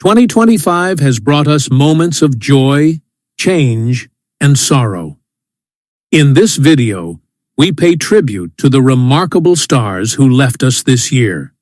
2025 has brought us moments of joy, change, and sorrow. In this video, we pay tribute to the remarkable stars who left us this year.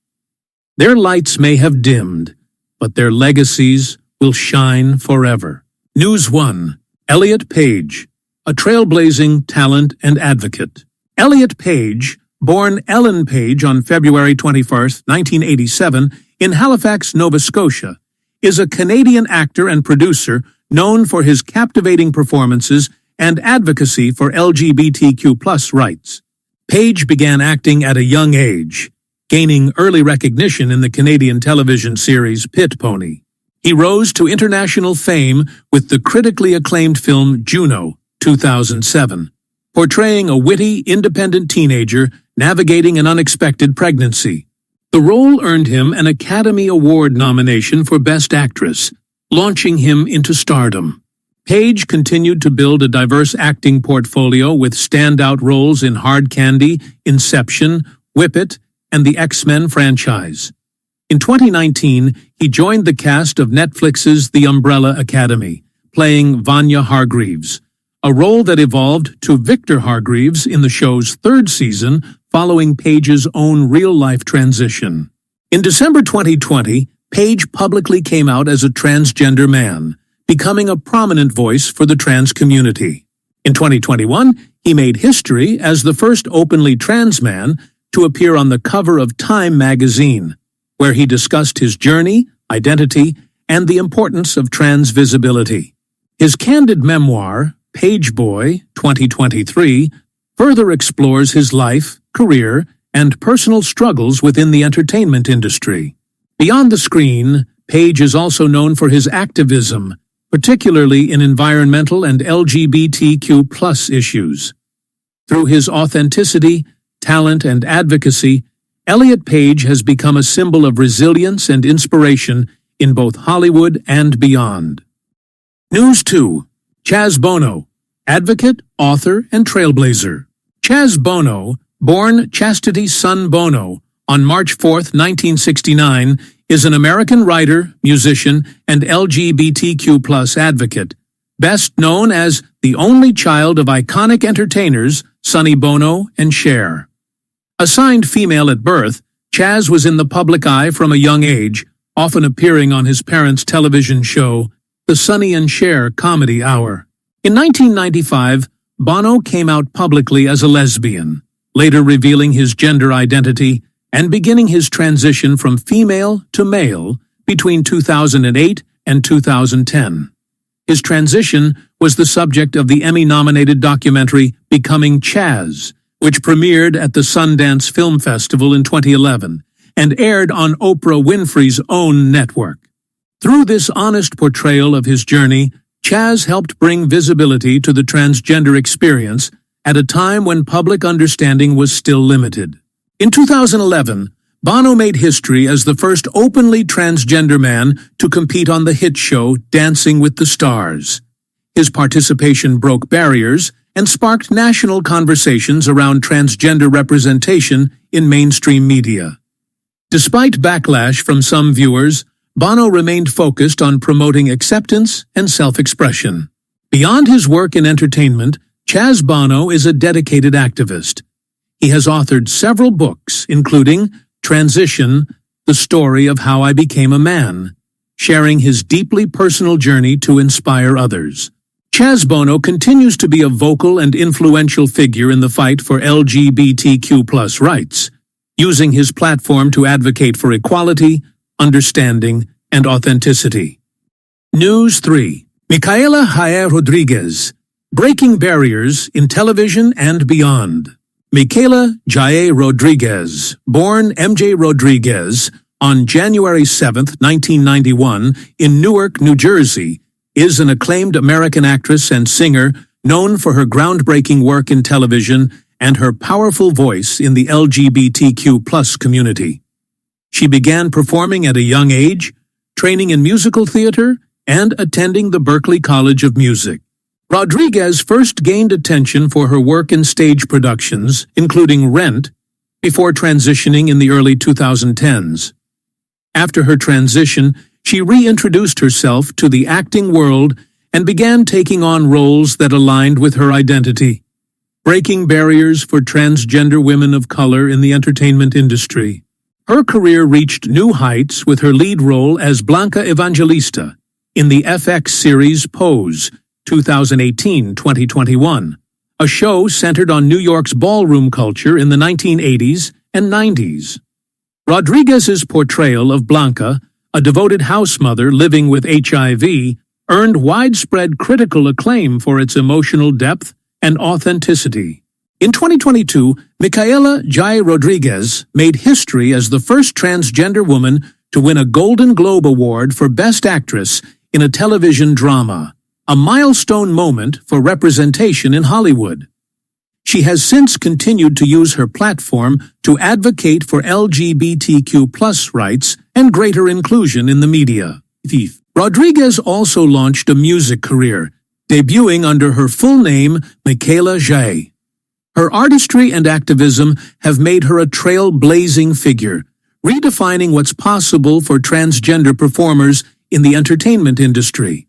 Their lights may have dimmed, but their legacies will shine forever. News 1. Elliot Page, a trailblazing talent and advocate. Elliot Page, born Ellen Page on February 21, 1987, in Halifax, Nova Scotia, is a Canadian actor and producer known for his captivating performances and advocacy for LGBTQ+ rights. Page began acting at a young age, gaining early recognition in the Canadian television series Pit Pony. He rose to international fame with the critically acclaimed film Juno, 2007, portraying a witty, independent teenager navigating an unexpected pregnancy. The role earned him an Academy Award nomination for Best Actress, launching him into stardom. Page continued to build a diverse acting portfolio with standout roles in Hard Candy, Inception, Whip It, and the X-Men franchise. In 2019, he joined the cast of Netflix's The Umbrella Academy, playing Vanya Hargreaves, a role that evolved to Victor Hargreaves in the show's third season following Page's own real-life transition. In December 2020, Page publicly came out as a transgender man, becoming a prominent voice for the trans community. In 2021, he made history as the first openly trans man to appear on the cover of Time magazine, where he discussed his journey, identity, and the importance of trans visibility. His candid memoir, Page Boy, 2023, further explores his life, career, and personal struggles within the entertainment industry. Beyond the screen, Page is also known for his activism, particularly in environmental and LGBTQ+ issues. Through his authenticity, talent, and advocacy, Elliot Page has become a symbol of resilience and inspiration in both Hollywood and beyond. News 2. Chaz Bono, advocate, author, and trailblazer. Chaz Bono, born Chastity Sun Bono on March 4, 1969, is an American writer, musician, and LGBTQ+ advocate, best known as the only child of iconic entertainers Sonny Bono and Cher. Assigned female at birth, Chaz was in the public eye from a young age, often appearing on his parents' television show, The Sonny and Cher Comedy Hour. In 1995, Bono came out publicly as a lesbian, later revealing his gender identity and beginning his transition from female to male between 2008 and 2010. His transition was the subject of the Emmy-nominated documentary Becoming Chaz, which premiered at the Sundance Film Festival in 2011 and aired on Oprah Winfrey's own network. Through this honest portrayal of his journey, Chaz helped bring visibility to the transgender experience at a time when public understanding was still limited. In 2011, Bono made history as the first openly transgender man to compete on the hit show Dancing with the Stars. His participation broke barriers and sparked national conversations around transgender representation in mainstream media. Despite backlash from some viewers, Bono remained focused on promoting acceptance and self-expression. Beyond his work in entertainment, Chaz Bono is a dedicated activist. He has authored several books, including Transition, The Story of How I Became a Man, sharing his deeply personal journey to inspire others. Chaz Bono continues to be a vocal and influential figure in the fight for LGBTQ+ rights, using his platform to advocate for equality, understanding, and authenticity. News 3. Micaela Jaé Rodriguez, breaking barriers in television and beyond. Micaela Jaé Rodriguez, born MJ Rodriguez on January 7, 1991, in Newark, New Jersey, is an acclaimed American actress and singer known for her groundbreaking work in television and her powerful voice in the LGBTQ+ community. She began performing at a young age, training in musical theater, and attending the Berklee College of Music. Rodriguez first gained attention for her work in stage productions, including Rent, before transitioning in the early 2010s. After her transition, she reintroduced herself to the acting world and began taking on roles that aligned with her identity, breaking barriers for transgender women of color in the entertainment industry. Her career reached new heights with her lead role as Blanca Evangelista in the FX series Pose, 2018-2021, a show centered on New York's ballroom culture in the 1980s and 90s. Rodriguez's portrayal of Blanca, a devoted house mother living with HIV, earned widespread critical acclaim for its emotional depth and authenticity. In 2022, Micaela Jai Rodriguez made history as the first transgender woman to win a Golden Globe Award for Best Actress in a television drama, a milestone moment for representation in Hollywood. She has since continued to use her platform to advocate for LGBTQ+ rights and greater inclusion in the media. Rodriguez also launched a music career, debuting under her full name, Micaela Jai. Her artistry and activism have made her a trailblazing figure, redefining what's possible for transgender performers in the entertainment industry.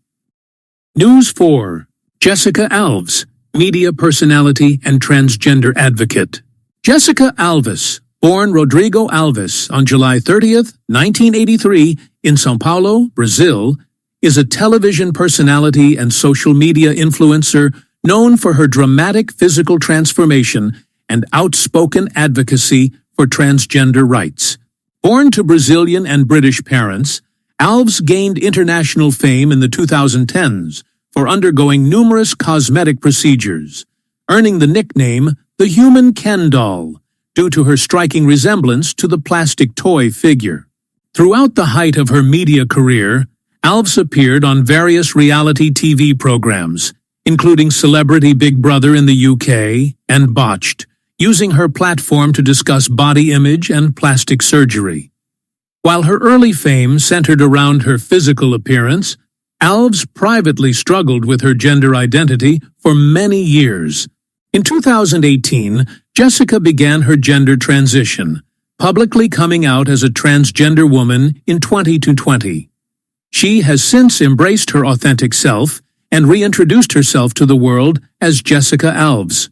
News 4. Jessica Alves, media personality and transgender advocate. Jessica Alves, born Rodrigo Alves on July 30th, 1983, in São Paulo, Brazil, is a television personality and social media influencer known for her dramatic physical transformation and outspoken advocacy for transgender rights. Born to Brazilian and British parents, Alves gained international fame in the 2010s for undergoing numerous cosmetic procedures, earning the nickname the Human Ken Doll due to her striking resemblance to the plastic toy figure. Throughout the height of her media career, Alves appeared on various reality TV programs, including Celebrity Big Brother in the UK and Botched, using her platform to discuss body image and plastic surgery. While her early fame centered around her physical appearance, Alves privately struggled with her gender identity for many years. In 2018, Jessica began her gender transition, publicly coming out as a transgender woman in 2020. She has since embraced her authentic self and reintroduced herself to the world as Jessica Alves.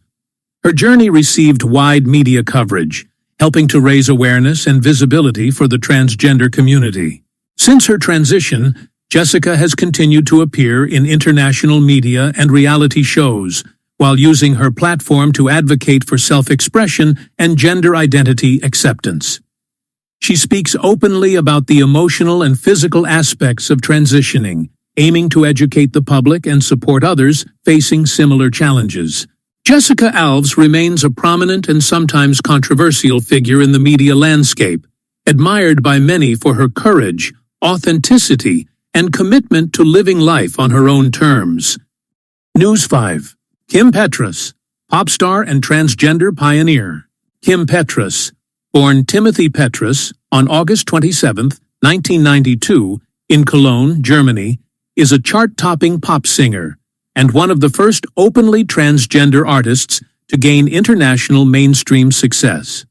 Her journey received wide media coverage, helping to raise awareness and visibility for the transgender community. Since her transition, Jessica has continued to appear in international media and reality shows, while using her platform to advocate for self-expression and gender identity acceptance. She speaks openly about the emotional and physical aspects of transitioning, aiming to educate the public and support others facing similar challenges. Jessica Alves remains a prominent and sometimes controversial figure in the media landscape, admired by many for her courage, authenticity, and commitment to living life on her own terms. News 5. Kim Petras, pop star and transgender pioneer. Kim Petras, born Timothy Petras on August 27, 1992, in Cologne, Germany, is a chart-topping pop singer and one of the first openly transgender artists to gain international mainstream success.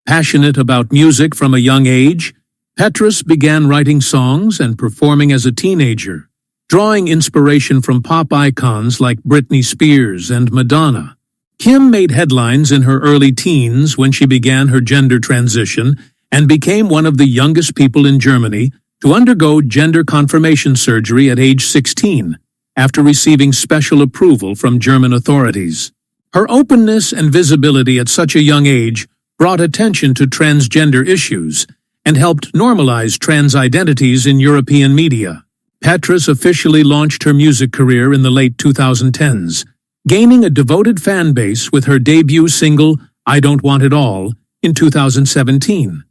Passionate about music from a young age, Petras began writing songs and performing as a teenager, drawing inspiration from pop icons like Britney Spears and Madonna. Kim made headlines in her early teens when she began her gender transition and became one of the youngest people in Germany to undergo gender confirmation surgery at age 16, after receiving special approval from German authorities. Her openness and visibility at such a young age brought attention to transgender issues and helped normalize trans identities in European media. Petras officially launched her music career in the late 2010s, gaining a devoted fan base with her debut single, I Don't Want It All, in 2017.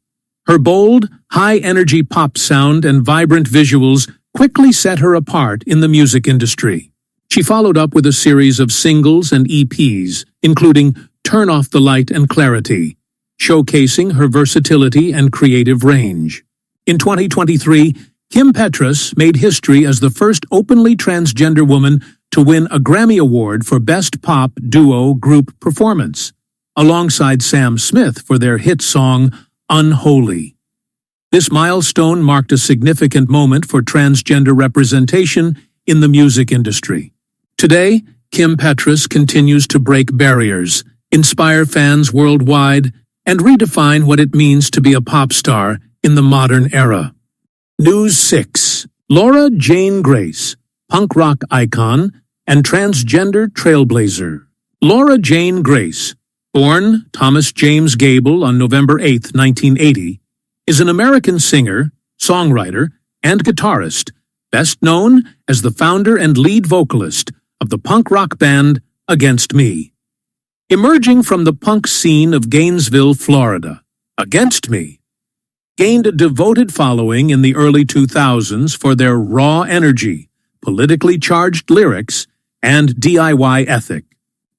Her bold, high-energy pop sound and vibrant visuals quickly set her apart in the music industry. She followed up with a series of singles and EPs, including Turn Off the Light and Clarity, showcasing her versatility and creative range. In 2023, Kim Petras made history as the first openly transgender woman to win a Grammy Award for Best Pop Duo Group Performance, alongside Sam Smith for their hit song, Unholy. This milestone marked a significant moment for transgender representation in the music industry. Today, Kim Petras continues to break barriers, inspire fans worldwide, and redefine what it means to be a pop star in the modern era. News 6. Laura Jane Grace, punk rock icon and transgender trailblazer. Laura Jane Grace, born Thomas James Gable on November 8, 1980, is an American singer, songwriter, and guitarist, best known as the founder and lead vocalist of the punk rock band Against Me. Emerging from the punk scene of Gainesville, Florida, Against Me gained a devoted following in the early 2000s for their raw energy, politically charged lyrics, and DIY ethic.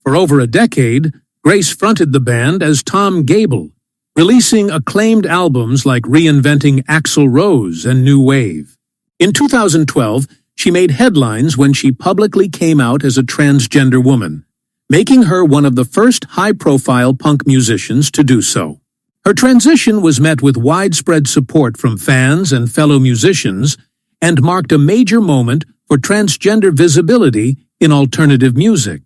For over a decade, Grace fronted the band as Tom Gable, releasing acclaimed albums like Reinventing Axl Rose and New Wave. In 2012, she made headlines when she publicly came out as a transgender woman, making her one of the first high-profile punk musicians to do so. Her transition was met with widespread support from fans and fellow musicians and marked a major moment for transgender visibility in alternative music.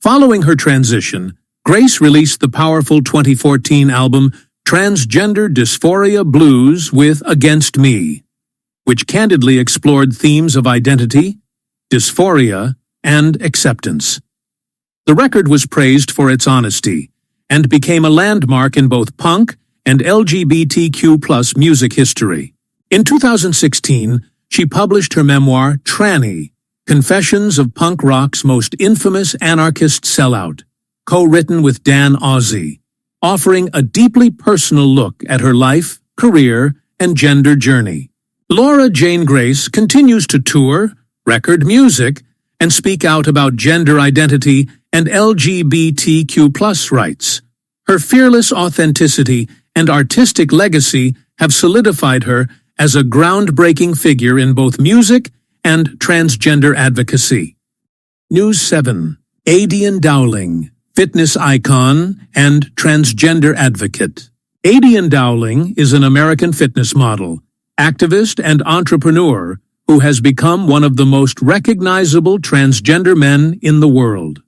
Following her transition, Grace released the powerful 2014 album Transgender Dysphoria Blues with Against Me, which candidly explored themes of identity, dysphoria, and acceptance. The record was praised for its honesty and became a landmark in both punk and LGBTQ+ music history. In 2016, she published her memoir Tranny, Confessions of Punk Rock's Most Infamous Anarchist Sellout, co-written with Dan Ozzi, offering a deeply personal look at her life, career, and gender journey. Laura Jane Grace continues to tour, record music, and speak out about gender identity and LGBTQ+ rights. Her fearless authenticity and artistic legacy have solidified her as a groundbreaking figure in both music and transgender advocacy. News 7. Adian Dowling, fitness icon and transgender advocate. Adian Dowling is an American fitness model, activist, and entrepreneur who has become one of the most recognizable transgender men in the world.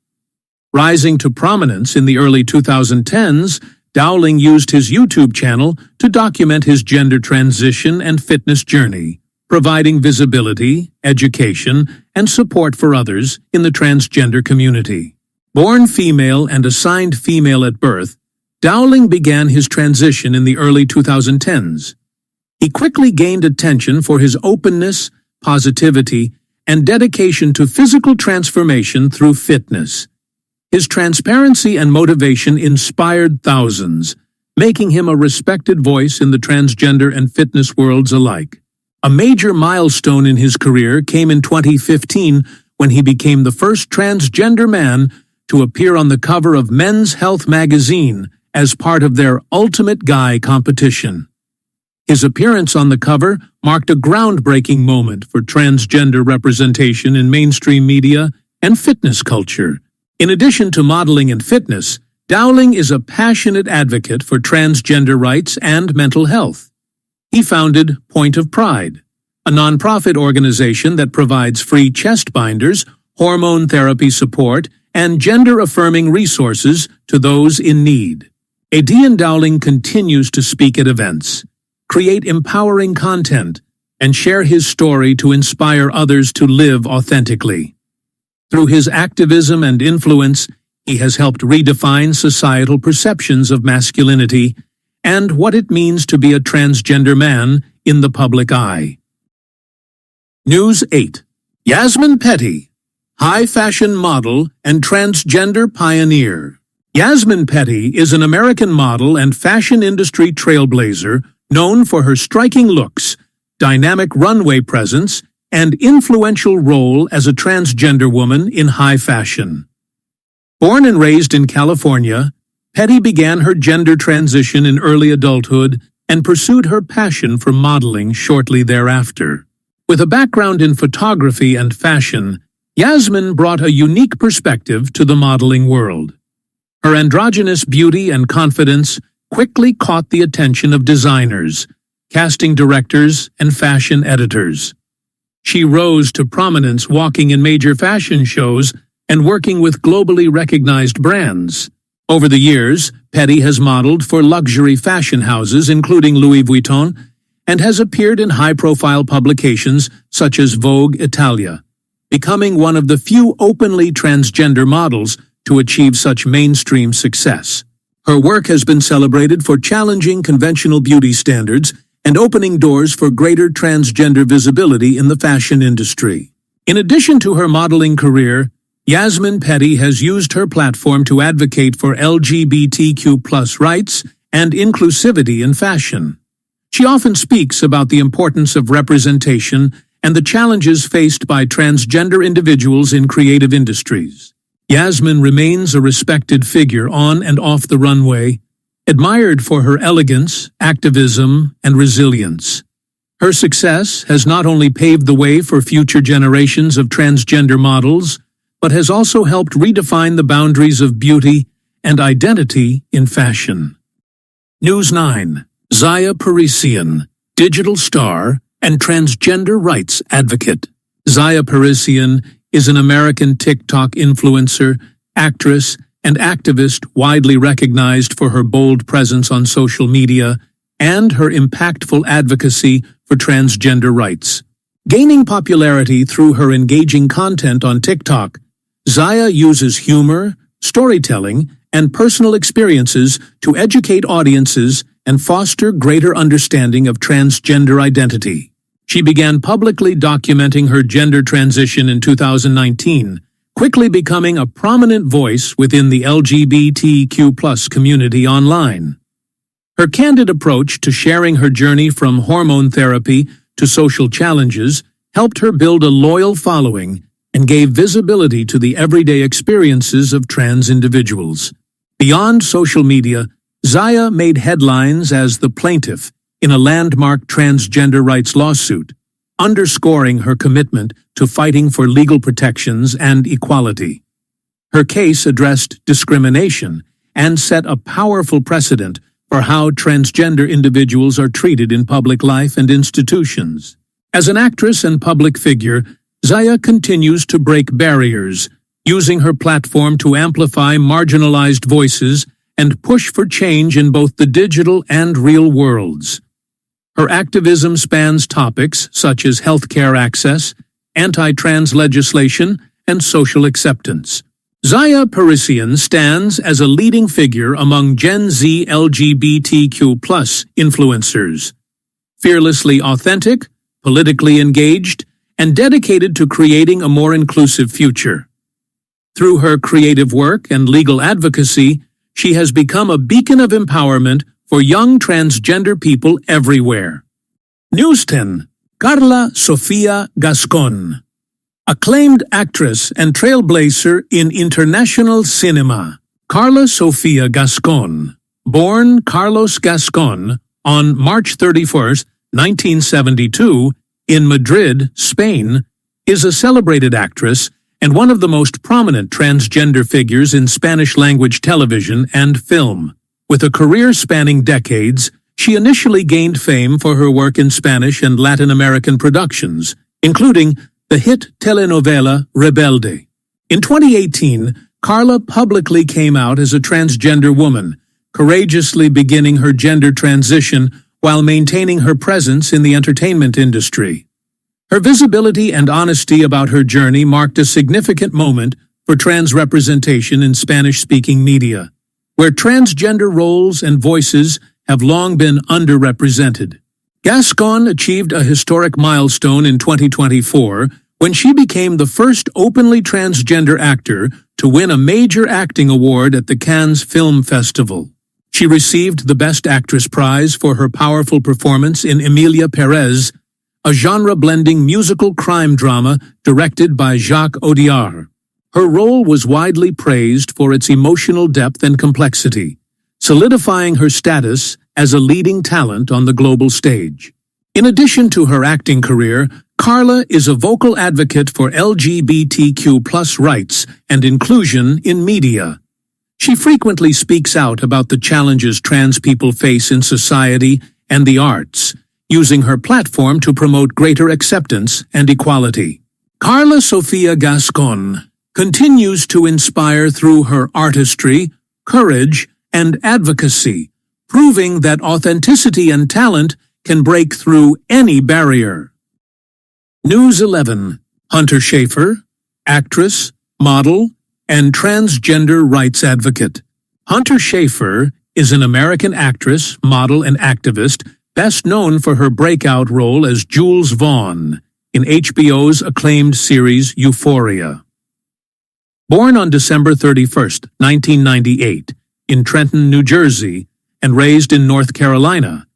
Rising to prominence in the early 2010s, Dowling used his YouTube channel to document his gender transition and fitness journey, providing visibility, education, and support for others in the transgender community. Born female and assigned female at birth, Dowling began his transition in the early 2010s. He quickly gained attention for his openness, positivity, and dedication to physical transformation through fitness. His transparency and motivation inspired thousands, making him a respected voice in the transgender and fitness worlds alike. A major milestone in his career came in 2015 when he became the first transgender man to appear on the cover of Men's Health magazine as part of their Ultimate Guy competition. His appearance on the cover marked a groundbreaking moment for transgender representation in mainstream media and fitness culture. In addition to modeling and fitness, Dowling is a passionate advocate for transgender rights and mental health. He founded Point of Pride, a nonprofit organization that provides free chest binders, hormone therapy support, and gender-affirming resources to those in need. Adian Dowling continues to speak at events, create empowering content, and share his story to inspire others to live authentically. Through his activism and influence, he has helped redefine societal perceptions of masculinity and what it means to be a transgender man in the public eye. News 8. Yasmin Petty, high-fashion model and transgender pioneer. Yasmin Petty is an American model and fashion industry trailblazer known for her striking looks, dynamic runway presence, and influential role as a transgender woman in high fashion. Born and raised in California, Petty began her gender transition in early adulthood and pursued her passion for modeling shortly thereafter. With a background in photography and fashion, Yasmin brought a unique perspective to the modeling world. Her androgynous beauty and confidence quickly caught the attention of designers, casting directors, and fashion editors. She rose to prominence walking in major fashion shows and working with globally recognized brands. Over the years, Petty has modeled for luxury fashion houses including Louis Vuitton and has appeared in high-profile publications such as Vogue Italia, becoming one of the few openly transgender models to achieve such mainstream success. Her work has been celebrated for challenging conventional beauty standards and opening doors for greater transgender visibility in the fashion industry. In addition to her modeling career, Yasmin Petty has used her platform to advocate for LGBTQ+ rights and inclusivity in fashion. She often speaks about the importance of representation and the challenges faced by transgender individuals in creative industries. Yasmin remains a respected figure on and off the runway, admired for her elegance, activism, and resilience. Her success has not only paved the way for future generations of transgender models, but has also helped redefine the boundaries of beauty and identity in fashion. News 9. Zaya Parisian, digital star and transgender rights advocate. Zaya Parisian is an American TikTok influencer, actress, and activist widely recognized for her bold presence on social media and her impactful advocacy for transgender rights. Gaining popularity through her engaging content on TikTok, Zaya uses humor, storytelling, and personal experiences to educate audiences and foster greater understanding of transgender identity. She began publicly documenting her gender transition in 2019, quickly becoming a prominent voice within the LGBTQ+ community online. Her candid approach to sharing her journey from hormone therapy to social challenges helped her build a loyal following and gave visibility to the everyday experiences of trans individuals. Beyond social media, Zaya made headlines as the plaintiff in a landmark transgender rights lawsuit, underscoring her commitment to fighting for legal protections and equality. Her case addressed discrimination and set a powerful precedent for how transgender individuals are treated in public life and institutions. As an actress and public figure, Zaya continues to break barriers, using her platform to amplify marginalized voices and push for change in both the digital and real worlds. Her activism spans topics such as healthcare access, anti-trans legislation, and social acceptance. Zaya Parisian stands as a leading figure among Gen Z LGBTQ+ influencers. Fearlessly authentic, politically engaged, and dedicated to creating a more inclusive future. Through her creative work and legal advocacy, she has become a beacon of empowerment for young transgender people everywhere. News 10. Carla Sofia Gascon, acclaimed actress and trailblazer in international cinema. Carla Sofia Gascon, born Carlos Gascon on March 31, 1972, in Madrid, Spain, is a celebrated actress and one of the most prominent transgender figures in Spanish-language television and film. With a career spanning decades, she initially gained fame for her work in Spanish and Latin American productions, including the hit telenovela Rebelde. In 2018, Carla publicly came out as a transgender woman, courageously beginning her gender transition while maintaining her presence in the entertainment industry. Her visibility and honesty about her journey marked a significant moment for trans representation in Spanish-speaking media, where transgender roles and voices have long been underrepresented. Gascon achieved a historic milestone in 2024 when she became the first openly transgender actor to win a major acting award at the Cannes Film Festival. She received the Best Actress prize for her powerful performance in Emilia Pérez, a genre-blending musical crime drama directed by Jacques Audiard. Her role was widely praised for its emotional depth and complexity, solidifying her status as a leading talent on the global stage. In addition to her acting career, Carla is a vocal advocate for LGBTQ+ rights and inclusion in media. She frequently speaks out about the challenges trans people face in society and the arts, using her platform to promote greater acceptance and equality. Carla Sofia Gascon continues to inspire through her artistry, courage, and advocacy, proving that authenticity and talent can break through any barrier. News 11. Hunter Schafer, actress, model, and transgender rights advocate. Hunter Schafer is an American actress, model, and activist best known for her breakout role as Jules Vaughn in HBO's acclaimed series Euphoria. Born on December 31, 1998, in Trenton, New Jersey, and raised in North Carolina,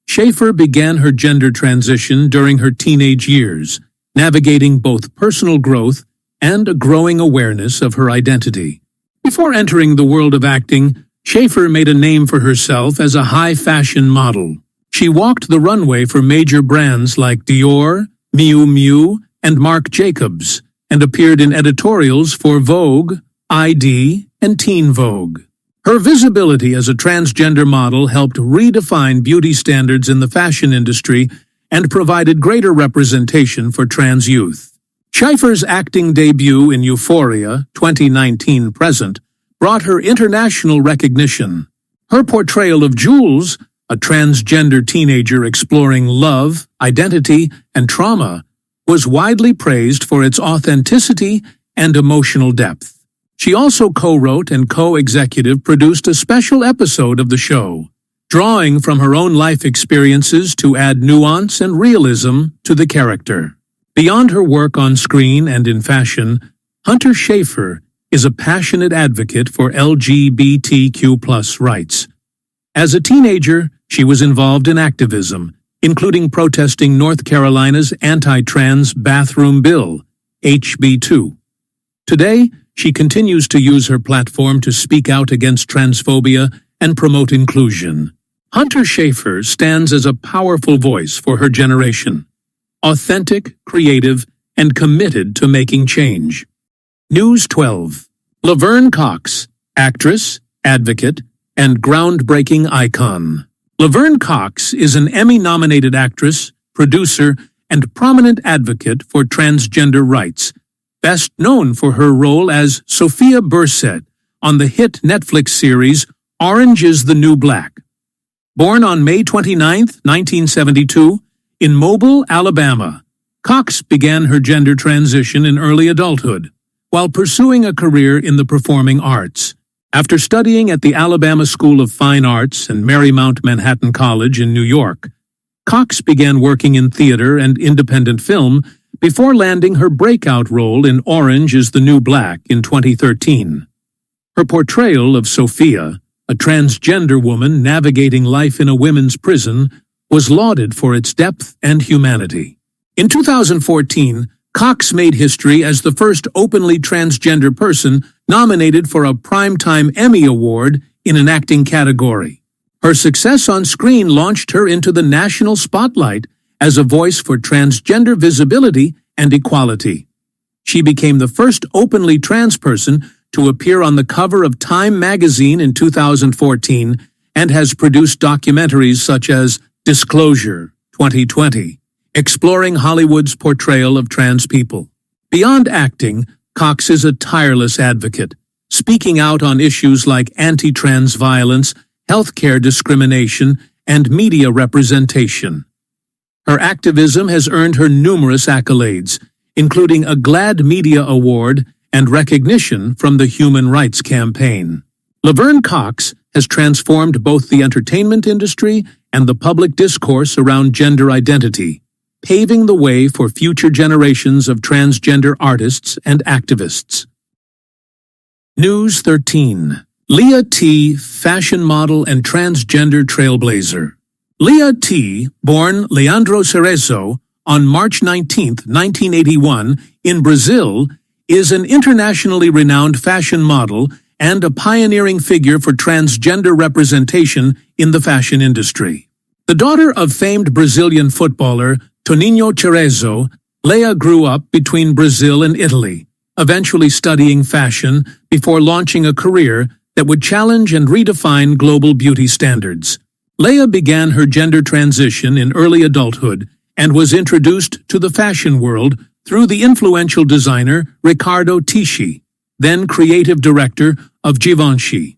Schafer began her gender transition during her teenage years, navigating both personal growth and a growing awareness of her identity. Before entering the world of acting, Schafer made a name for herself as a high-fashion model. She walked the runway for major brands like Dior, Miu Miu, and Marc Jacobs, and appeared in editorials for Vogue, ID, and Teen Vogue. Her visibility as a transgender model helped redefine beauty standards in the fashion industry and provided greater representation for trans youth. Schafer's acting debut in Euphoria 2019-present brought her international recognition. Her portrayal of Jules, a transgender teenager exploring love, identity, and trauma, was widely praised for its authenticity and emotional depth. She also co-wrote and co-executive produced a special episode of the show, drawing from her own life experiences to add nuance and realism to the character. Beyond her work on screen and in fashion, Hunter Schafer is a passionate advocate for LGBTQ+ rights. As a teenager, she was involved in activism, including protesting North Carolina's anti-trans bathroom bill, HB 2. Today, she continues to use her platform to speak out against transphobia and promote inclusion. Hunter Schafer stands as a powerful voice for her generation, authentic, creative, and committed to making change. News 12. Laverne Cox, actress, advocate, and groundbreaking icon. Laverne Cox is an Emmy-nominated actress, producer, and prominent advocate for transgender rights, best known for her role as Sophia Burset on the hit Netflix series Orange is the New Black. Born on May 29, 1972, in Mobile, Alabama, Cox began her gender transition in early adulthood, while pursuing a career in the performing arts. After studying at the Alabama School of Fine Arts and Marymount Manhattan College in New York, Cox began working in theater and independent film before landing her breakout role in Orange is the New Black in 2013. Her portrayal of Sophia, a transgender woman navigating life in a women's prison, was lauded for its depth and humanity. In 2014, Cox made history as the first openly transgender person nominated for a Primetime Emmy Award in an acting category. Her success on screen launched her into the national spotlight as a voice for transgender visibility and equality. She became the first openly trans person to appear on the cover of Time magazine in 2014 and has produced documentaries such as Disclosure 2020, exploring Hollywood's portrayal of trans people. Beyond acting, Cox is a tireless advocate, speaking out on issues like anti-trans violence, healthcare discrimination, and media representation. Her activism has earned her numerous accolades, including a GLAAD Media Award and recognition from the Human Rights Campaign. Laverne Cox has transformed both the entertainment industry and the public discourse around gender identity, paving the way for future generations of transgender artists and activists. News 13. Leah T., fashion model and transgender trailblazer. Leah T., born Leandro Cerezo on March 19, 1981, in Brazil, is an internationally renowned fashion model and a pioneering figure for transgender representation in the fashion industry. The daughter of famed Brazilian footballer Toninho Cerezo, Leah grew up between Brazil and Italy, eventually studying fashion before launching a career that would challenge and redefine global beauty standards. Leah began her gender transition in early adulthood and was introduced to the fashion world through the influential designer Riccardo Tisci, then creative director of Givenchy.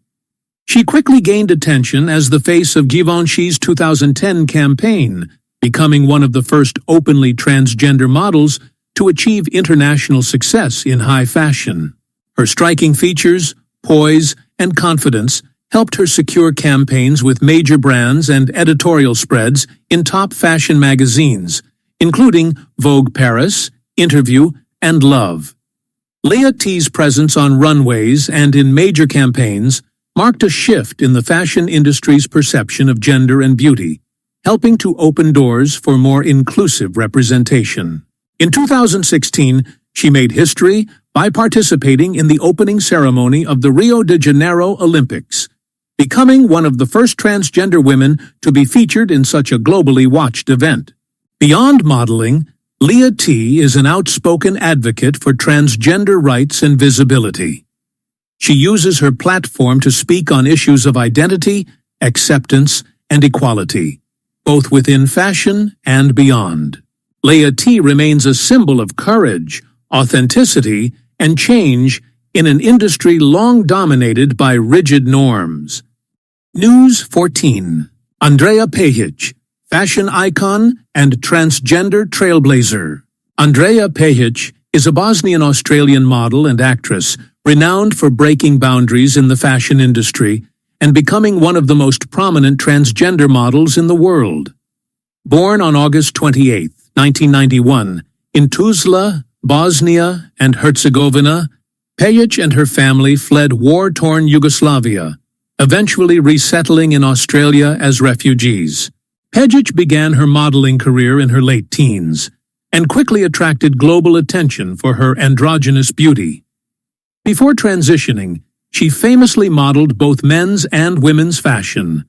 She quickly gained attention as the face of Givenchy's 2010 campaign, becoming one of the first openly transgender models to achieve international success in high fashion. Her striking features, poise, and confidence helped her secure campaigns with major brands and editorial spreads in top fashion magazines, including Vogue Paris, Interview, and Love. Leah T's presence on runways and in major campaigns marked a shift in the fashion industry's perception of gender and beauty, helping to open doors for more inclusive representation. In 2016, she made history by participating in the opening ceremony of the Rio de Janeiro Olympics, becoming one of the first transgender women to be featured in such a globally watched event. Beyond modeling, Leah T is an outspoken advocate for transgender rights and visibility. She uses her platform to speak on issues of identity, acceptance, and equality, both within fashion and beyond. Leah T remains a symbol of courage, authenticity, and change in an industry long dominated by rigid norms. News 14. Andrea Pejic, fashion icon and transgender trailblazer. Andrea Pejic is a Bosnian-Australian model and actress renowned for breaking boundaries in the fashion industry and becoming one of the most prominent transgender models in the world. Born on August 28, 1991, in Tuzla, Bosnia and Herzegovina, Pejic and her family fled war-torn Yugoslavia, eventually resettling in Australia as refugees. Pejic began her modeling career in her late teens and quickly attracted global attention for her androgynous beauty. Before transitioning, she famously modeled both men's and women's fashion,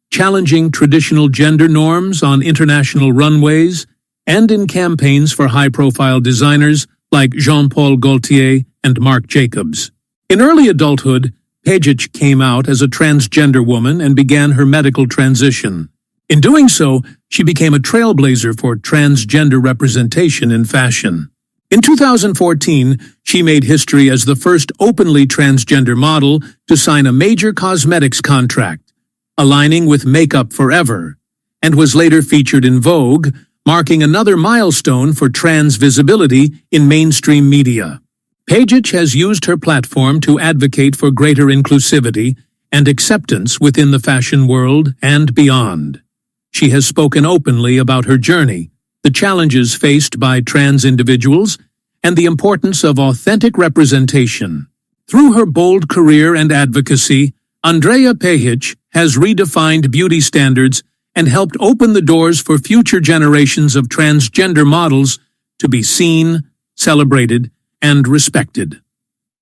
challenging traditional gender norms on international runways and in campaigns for high-profile designers like Jean-Paul Gaultier and Marc Jacobs. In early adulthood, Pejic came out as a transgender woman and began her medical transition. In doing so, she became a trailblazer for transgender representation in fashion. In 2014, she made history as the first openly transgender model to sign a major cosmetics contract, aligning with Makeup Forever, and was later featured in Vogue, marking another milestone for trans visibility in mainstream media. Pejic has used her platform to advocate for greater inclusivity and acceptance within the fashion world and beyond. She has spoken openly about her journey, the challenges faced by trans individuals, and the importance of authentic representation. Through her bold career and advocacy, Andrea Pejic has redefined beauty standards and helped open the doors for future generations of transgender models to be seen, celebrated, and respected.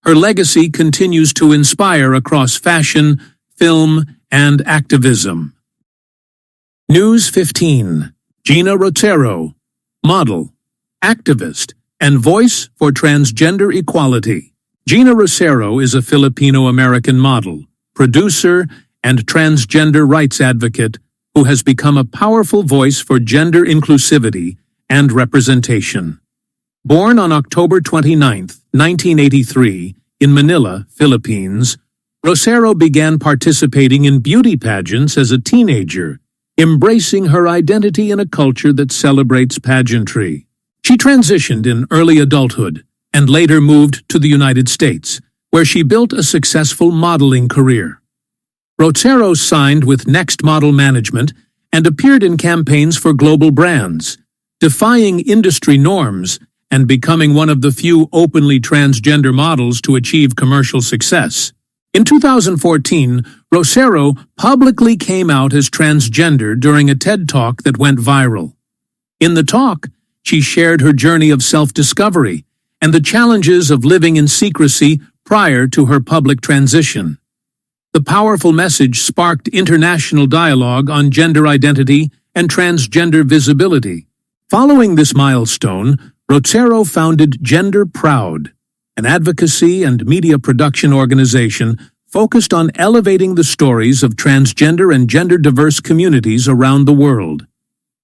Her legacy continues to inspire across fashion, film, and activism. News 15. Gina Rotero, model, activist, and voice for transgender equality. Gina Rotero is a Filipino-American model, producer, and transgender rights advocate who has become a powerful voice for gender inclusivity and representation. Born on October 29, 1983, in Manila, Philippines, Rotero began participating in beauty pageants as a teenager, embracing her identity in a culture that celebrates pageantry. She transitioned in early adulthood and later moved to the United States, where she built a successful modeling career. Rotero signed with Next Model Management and appeared in campaigns for global brands, defying industry norms and becoming one of the few openly transgender models to achieve commercial success. In 2014, Rotero publicly came out as transgender during a TED Talk that went viral. In the talk, she shared her journey of self-discovery and the challenges of living in secrecy prior to her public transition. The powerful message sparked international dialogue on gender identity and transgender visibility. Following this milestone, Rotero founded Gender Proud, an advocacy and media production organization focused on elevating the stories of transgender and gender-diverse communities around the world.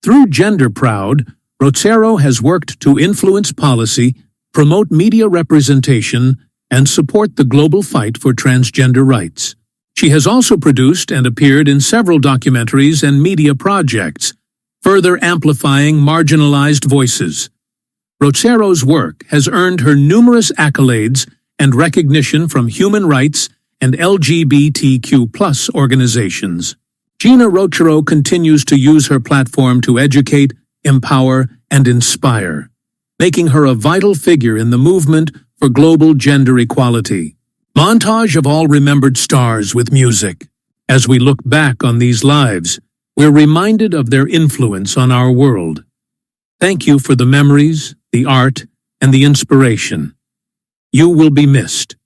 Through Gender Proud, Rocero has worked to influence policy, promote media representation, and support the global fight for transgender rights. She has also produced and appeared in several documentaries and media projects, further amplifying marginalized voices. Rocero's work has earned her numerous accolades and recognition from human rights and LGBTQ+ organizations. Gina Rocero continues to use her platform to educate, empower, and inspire, making her a vital figure in the movement for global gender equality. Montage of all remembered stars with music. As we look back on these lives, we're reminded of their influence on our world. Thank you for the memories, the art, and the inspiration. You will be missed.